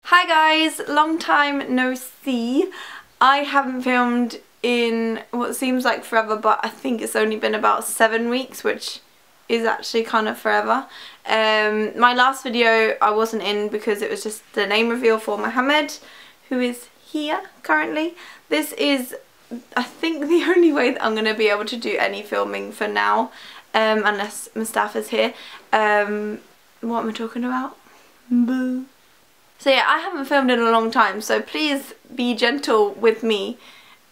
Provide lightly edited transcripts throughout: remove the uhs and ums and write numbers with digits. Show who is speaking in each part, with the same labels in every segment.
Speaker 1: Hi guys, long time no see. I haven't filmed in what seems like forever, but I think it's only been about 7 weeks, which is actually kind of forever. My last video I wasn't in because it was just the name reveal for Mohammed, who is here currently. This is, I think, the only way that I'm going to be able to do any filming for now, unless Mustafa's here. What am I talking about? Boo. So yeah, I haven't filmed in a long time, so please be gentle with me.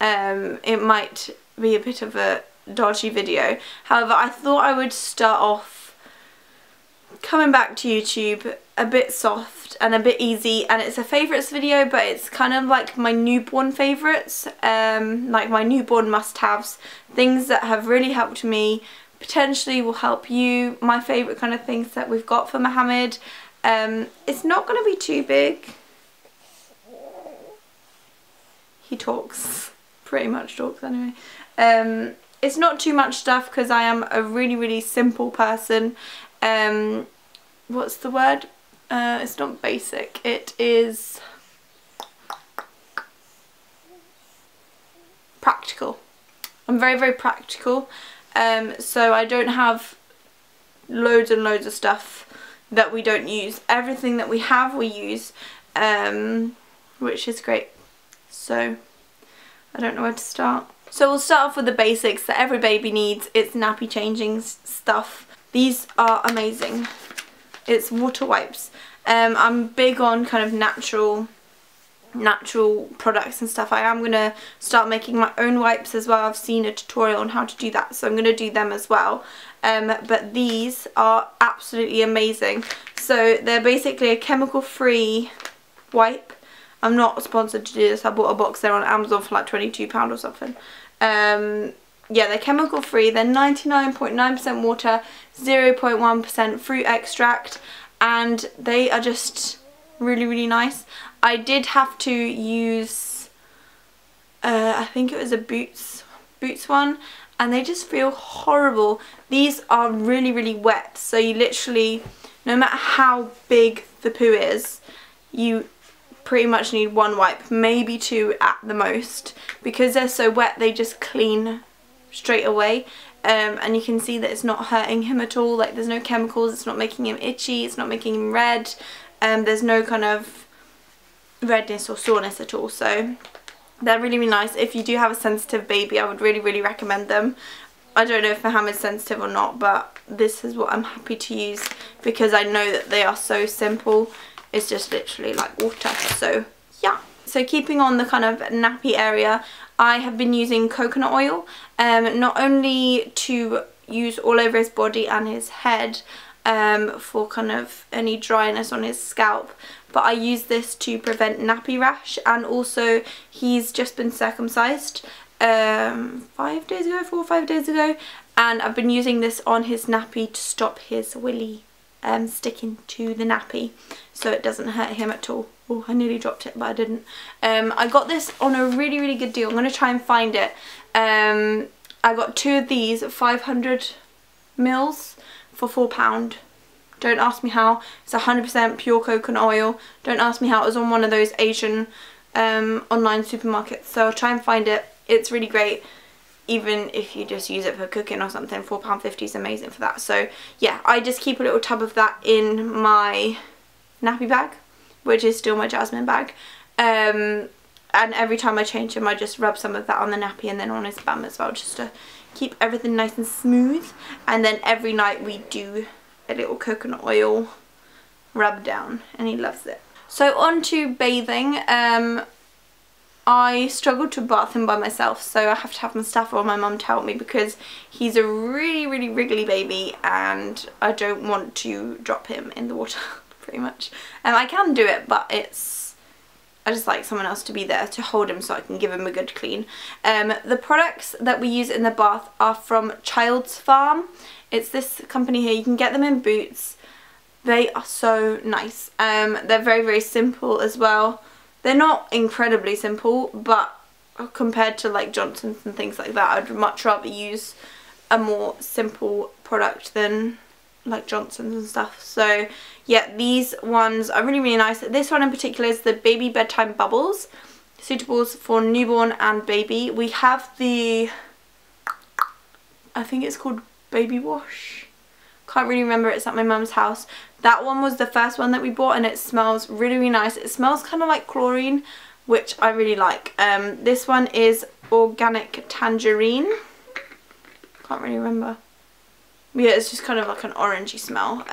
Speaker 1: It might be a bit of a dodgy video. However, I thought I would start off coming back to YouTube a bit soft and a bit easy, and it's a favourites video, but it's kind of like my newborn favourites, like my newborn must-haves, things that have really helped me, potentially will help you, my favourite kind of things that we've got for Mohammed. It's not going to be too big. He talks, pretty much talks anyway. It's not too much stuff because I am a really simple person. What's the word? It's not basic, it is practical. I'm very practical, so I don't have loads and loads of stuff that we don't use. Everything that we have we use, which is great. So I don't know where to start. So we'll start off with the basics that every baby needs. It's nappy changing stuff. These are amazing. It's water wipes. I'm big on kind of natural products and stuff. I am going to start making my own wipes as well. I've seen a tutorial on how to do that, so I'm going to do them as well. But these are absolutely amazing. So they're basically a chemical free wipe. I'm not sponsored to do this. I bought a box there on Amazon for like £22 or something. Yeah, they're chemical free. They're 99.9% water, 0.1% fruit extract, and they are just really nice. I did have to use I think it was a Boots one, and they just feel horrible. These are really wet, so you literally, no matter how big the poo is, you pretty much need one wipe, maybe two at the most. Because they're so wet, they just clean straight away. And you can see that it's not hurting him at all. Like, there's no chemicals, it's not making him itchy, it's not making him red. There's no kind of redness or soreness at all. So they're really nice. If you do have a sensitive baby, I would really recommend them. I don't know if Mohammed's sensitive or not, but this is what I'm happy to use because I know that they are so simple. It's just literally like water. So yeah. So keeping on the kind of nappy area, I have been using coconut oil, not only to use all over his body and his head for kind of any dryness on his scalp, but I use this to prevent nappy rash. And also, he's just been circumcised 5 days ago, 4 or 5 days ago, and I've been using this on his nappy to stop his willy sticking to the nappy, so it doesn't hurt him at all. Oh, I nearly dropped it, but I didn't. I got this on a really good deal. I'm going to try and find it. I got 2 of these, 500 mils for £4. Don't ask me how. It's 100% pure coconut oil. Don't ask me how. It was on one of those Asian online supermarkets, so I'll try and find it. It's really great. Even if you just use it for cooking or something, £4.50 is amazing for that. So yeah, I just keep a little tub of that in my nappy bag, which is still my Jasmine bag. And every time I change him, I just rub some of that on the nappy and then on his bum as well, just to keep everything nice and smooth. And then every night we do a little coconut oil rub down, and he loves it. So on to bathing. I struggled to bath him by myself, so I have to have Mustafa or my mum to help me because he's a really wriggly baby and I don't want to drop him in the water pretty much. I can do it, but I just like someone else to be there to hold him so I can give him a good clean. The products that we use in the bath are from Child's Farm. It's this company here. You can get them in Boots. They are so nice. They're very simple as well. They're not incredibly simple, but compared to like Johnson's and things like that, I'd much rather use a more simple product than like Johnson's and stuff. So yeah, these ones are really, really nice. This one in particular is the Baby Bedtime Bubbles, suitable for newborn and baby. We have the, I think it's called Baby Wash. Can't really remember, it's at my mum's house. That one was the first one that we bought, and it smells really, really nice. It smells kind of like chlorine, which I really like. This one is Organic Tangerine. Can't really remember. Yeah, it's just kind of like an orangey smell.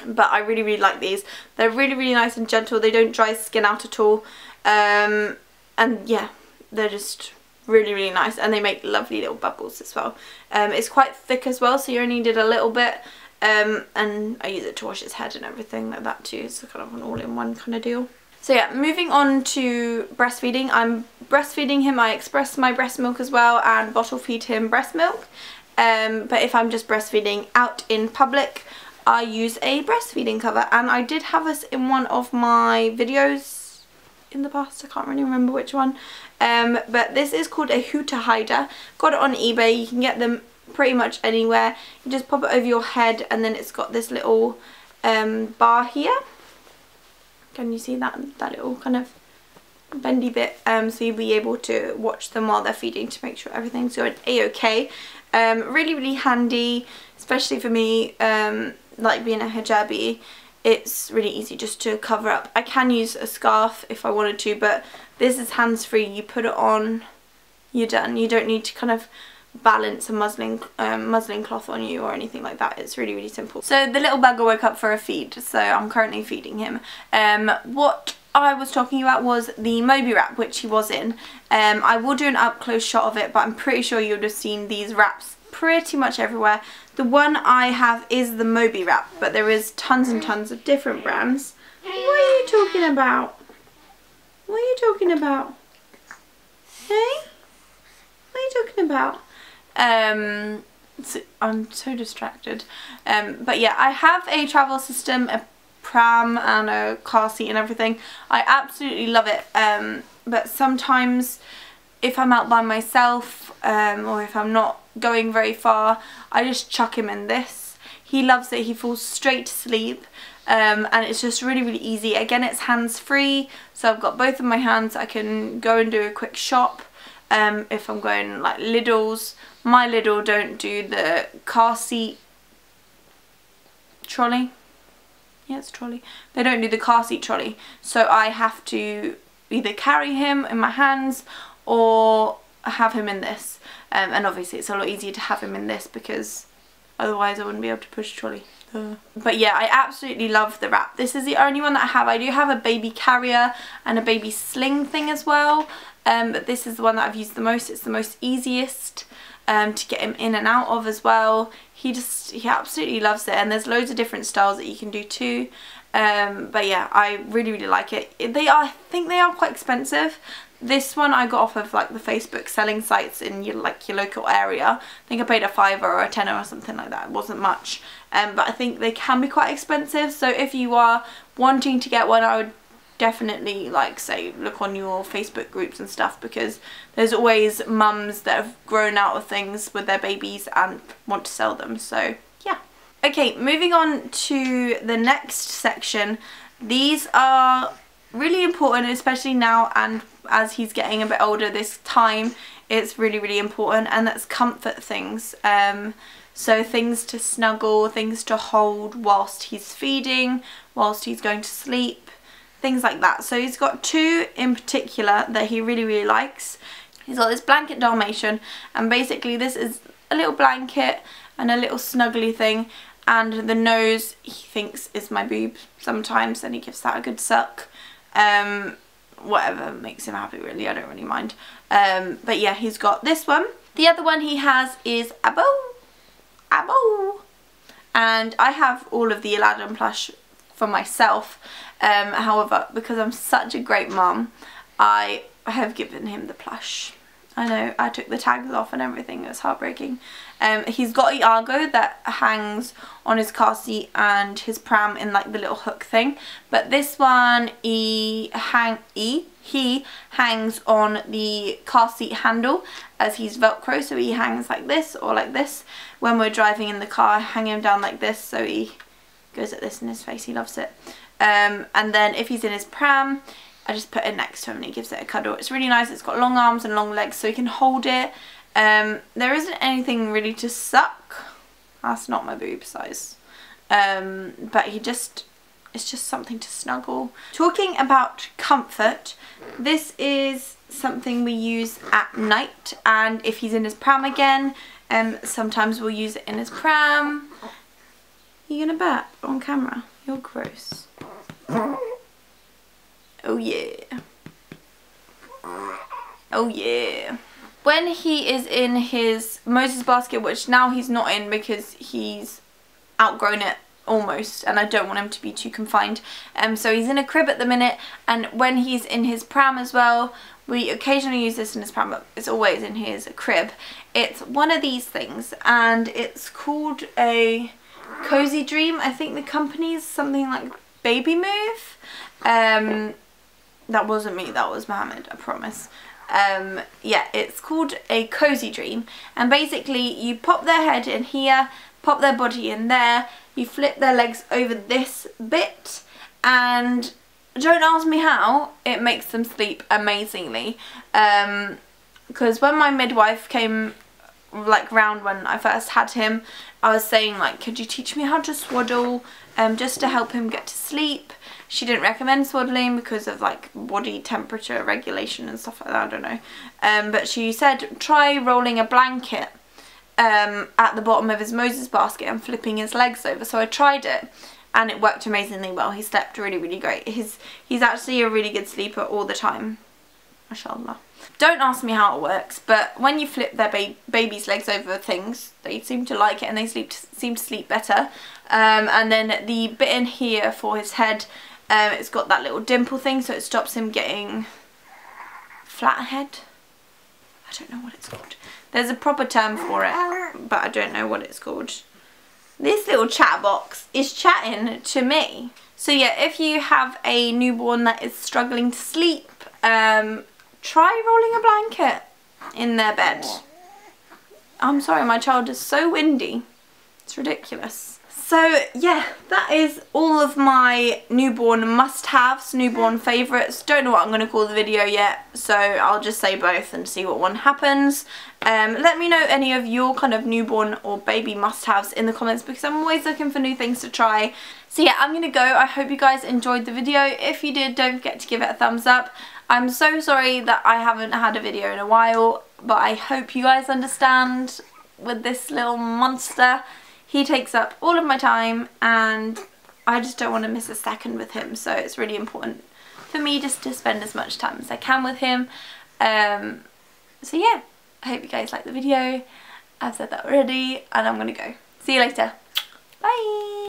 Speaker 1: But I really, really like these. They're really, really nice and gentle. They don't dry skin out at all. And yeah, they're just really, really nice, and they make lovely little bubbles as well. It's quite thick as well, so you only need a little bit. And I use it to wash his head and everything like that too. It's kind of an all-in-one kind of deal. So yeah, moving on to breastfeeding. I'm breastfeeding him. I express my breast milk as well and bottle feed him breast milk. But if I'm just breastfeeding out in public, I use a breastfeeding cover, and I did have this in one of my videos in the past. I can't really remember which one. But this is called a Hooter Hider. Got it on eBay. You can get them pretty much anywhere. You just pop it over your head, and then it's got this little bar here. Can you see that little kind of bendy bit? So you'll be able to watch them while they're feeding to make sure everything's going a-okay. Really, really handy, especially for me, like being a hijabi. It's really easy just to cover up. I can use a scarf if I wanted to, but this is hands-free. You put it on, you're done. You don't need to kind of balance a muslin cloth on you or anything like that. It's really, really simple. So the little bugger woke up for a feed, so I'm currently feeding him. What I was talking about was the Moby wrap, which he was in. I will do an up-close shot of it, but I'm pretty sure you would have seen these wraps pretty much everywhere. The one I have is the Moby wrap, but there is tons and tons of different brands. What are you talking about? What are you talking about? Hey? What are you talking about? So I'm so distracted. But yeah, I have a travel system, a pram and a car seat and everything. I absolutely love it. But sometimes if I'm out by myself, or if I'm not going very far, I just chuck him in this. He loves it. He falls straight to sleep. And it's just really, really easy. Again, it's hands-free, so I've got both of my hands. I can go and do a quick shop. If I'm going like Lidl's. My Lidl don't do the car seat trolley. Yeah, it's trolley. They don't do the car seat trolley, so I have to either carry him in my hands or have him in this. And obviously it's a lot easier to have him in this because otherwise I wouldn't be able to push a trolley. But yeah, I absolutely love the wrap. This is the only one that I have. I do have a baby carrier and a baby sling thing as well. But this is the one that I've used the most. It's the most easiest to get him in and out of as well. He absolutely loves it, and there's loads of different styles that you can do too. But yeah, I really, really like it. I think they are quite expensive. This one I got off of like the Facebook selling sites in your local area. I think I paid a £5 or a £10 or something like that. It wasn't much. But I think they can be quite expensive. So if you are wanting to get one, I would definitely look on your Facebook groups and stuff, because there's always mums that have grown out of things with their babies and want to sell them. So yeah. Okay, moving on to the next section. These are really important, especially now and as he's getting a bit older. This time it's really, really important, and that's comfort things. So things to snuggle, things to hold whilst he's feeding, whilst he's going to sleep, things like that. So he's got two in particular that he really, really likes. He's got this blanket Dalmatian, and basically this is a little blanket and a little snuggly thing, and the nose he thinks is my boob sometimes, and he gives that a good suck. Whatever makes him happy, really. I don't really mind. But yeah, he's got this one. The other one he has is Abo. And I have all of the Aladdin plush for myself. However, because I'm such a great mum, I have given him the plush. I know, I took the tags off and everything. It was heartbreaking. He's got Iago that hangs on his car seat and his pram in like the little hook thing. But this one, he He hangs on the car seat handle as he's Velcro, so he hangs like this or like this. When we're driving in the car, I hang him down like this so he goes like this in his face. He loves it. And then if he's in his pram, I just put it next to him and he gives it a cuddle. It's really nice. It's got long arms and long legs so he can hold it. There isn't anything really to suck. That's not my boob size. But it's just something to snuggle. Talking about comfort, this is something we use at night, and if he's in his pram again, sometimes we'll use it in his pram. You're gonna burp on camera? You're gross. Oh yeah. Oh yeah. When he is in his Moses basket, which now he's not in because he's outgrown it almost, and I don't want him to be too confined, so he's in a crib at the minute, and when he's in his pram as well, we occasionally use this in his pram, but it's always in his crib. It's one of these things, and it's called a Cozy Dream. I think the company is something like Baby Move. That wasn't me, that was Mohammed, I promise. Yeah, it's called a Cozy Dream, and basically you pop their head in here, pop their body in there, you flip their legs over this bit, and don't ask me how, it makes them sleep amazingly. Because when my midwife came like round when I first had him, I was saying like, could you teach me how to swaddle just to help him get to sleep. She didn't recommend swaddling because of like body temperature regulation and stuff like that, I don't know. But she said try rolling a blanket at the bottom of his Moses basket and flipping his legs over. So I tried it and it worked amazingly well. He slept really, really great. He's actually a really good sleeper all the time. Mashallah. Don't ask me how it works, but when you flip their baby's legs over things, they seem to like it and they seem to sleep better. And then the bit in here for his head, it's got that little dimple thing, so it stops him getting flat head. I don't know what it's called. There's a proper term for it, but I don't know what it's called. This little chat box is chatting to me. So yeah, if you have a newborn that is struggling to sleep, try rolling a blanket in their bed. I'm sorry, my child is so windy. It's ridiculous. So yeah, that is all of my newborn must-haves, newborn favourites. Don't know what I'm going to call the video yet, so I'll just say both and see what one happens. Let me know any of your kind of newborn or baby must-haves in the comments, because I'm always looking for new things to try. So yeah, I'm going to go. I hope you guys enjoyed the video. If you did, don't forget to give it a thumbs up. I'm so sorry that I haven't had a video in a while, but I hope you guys understand with this little monster. He takes up all of my time and I just don't want to miss a second with him, so it's really important for me just to spend as much time as I can with him. So yeah, I hope you guys like the video. I've said that already and I'm going to go. See you later. Bye!